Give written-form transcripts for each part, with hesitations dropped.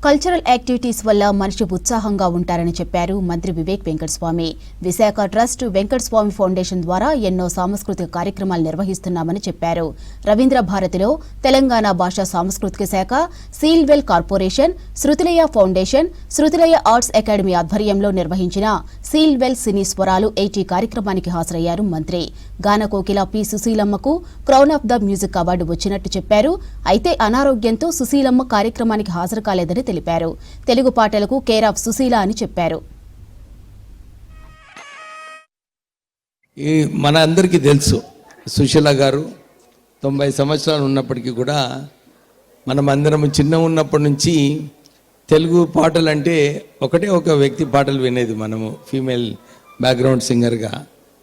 Cultural activities వల్ల మనిషి ఉత్సాహంగా ఉంటారని చెప్పారు మంత్రి వివేక్ వెంకటస్వామి. విశాఖ ట్రస్ట్ వెంకటస్వామి ఫౌండేషన్ ద్వారా ఎన్నో సాంస్కృతిక కార్యక్రమాలు నిర్వహిస్తున్నామని చెప్పారు. రవీంద్ర భారతిలో తెలంగాణ భాషా సాంస్కృతిక శాఖ, Sealwell corporation, Shruthilaya foundation, Shruthilaya arts academy ఆధ్వర్యంలో నిర్వహించిన సీల్వెల్ సినీ స్వరాలు 80 కార్యక్రమానికి హాజరయ్యారు మంత్రి. గాన కోకిల పి సుశీలమ్మకు crown of the music award వచ్చినట్టు చెప్పారు. అయితే అనారోగ్యంతో సుశీలమ్మ కార్యక్రమానికి హాజరు కాలేదని తెలిపారు. తెలుగు పాటలకు కేర్ ఆఫ్ సుశీల అని చెప్పారు. మన అందరికీ తెలుసు, సుశీల గారు 90 సంవత్సరాలు ఉన్నప్పటికీ కూడా మనమందరం చిన్న ఉన్నప్పటి నుంచి తెలుగు పాటలు అంటే ఒకటే ఒక వ్యక్తి పాటలు వినేది మనము, ఫీమేల్ బ్యాక్గ్రౌండ్ సింగర్గా.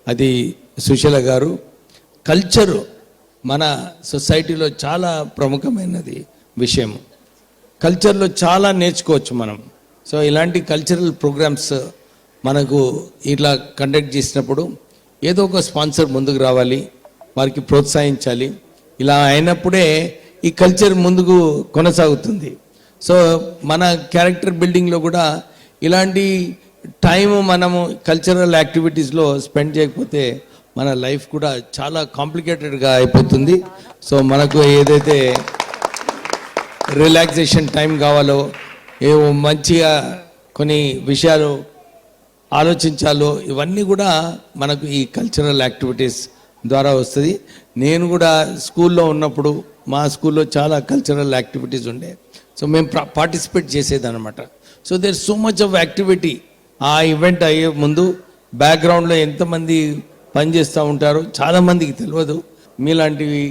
అది సుశీల గారు. కల్చరు మన సొసైటీలో చాలా ప్రముఖమైనది విషయం. కల్చర్లో చాలా నేర్చుకోవచ్చు మనం. సో ఇలాంటి కల్చరల్ ప్రోగ్రామ్స్ మనకు ఇట్లా కండక్ట్ చేసినప్పుడు ఏదో ఒక స్పాన్సర్ ముందుకు రావాలి, వారికి ప్రోత్సహించాలి. ఇలా అయినప్పుడే ఈ కల్చర్ ముందుకు కొనసాగుతుంది. సో మన క్యారెక్టర్ బిల్డింగ్లో కూడా ఇలాంటి టైం మనము కల్చరల్ యాక్టివిటీస్లో స్పెండ్ చేయకపోతే మన లైఫ్ కూడా చాలా కాంప్లికేటెడ్గా అయిపోతుంది. సో మనకు ఏదైతే రిలాక్సేషన్ టైం కావాలో, ఏవో మంచిగా కొన్ని విషయాలు ఆలోచించాలో, ఇవన్నీ కూడా మనకు ఈ కల్చరల్ యాక్టివిటీస్ ద్వారా వస్తుంది. నేను కూడా స్కూల్లో ఉన్నప్పుడు మా స్కూల్లో చాలా కల్చరల్ యాక్టివిటీస్ ఉండే. సో మేము పార్టిసిపేట్ చేసేదన్నమాట. So there so much of activity. ఆ ఈవెంట్ అయ్యే ముందు బ్యాక్గ్రౌండ్లో ఎంతమంది పనిచేస్తూ ఉంటారో చాలామందికి తెలియదు. మీలాంటివి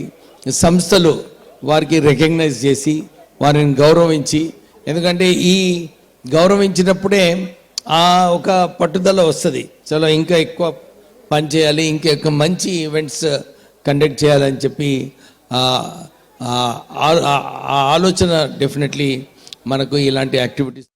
సంస్థలు వారికి రికగ్నైజ్ చేసి వారిని గౌరవించి, ఎందుకంటే ఈ గౌరవించినప్పుడే ఆ ఒక పట్టుదల వస్తుంది. చాలా ఇంకా ఎక్కువ పని చేయాలి, ఇంకా ఎక్కువ మంచి ఈవెంట్స్ కండక్ట్ చేయాలని చెప్పి ఆలోచన డెఫినెట్లీ మనకు ఇలాంటి యాక్టివిటీస్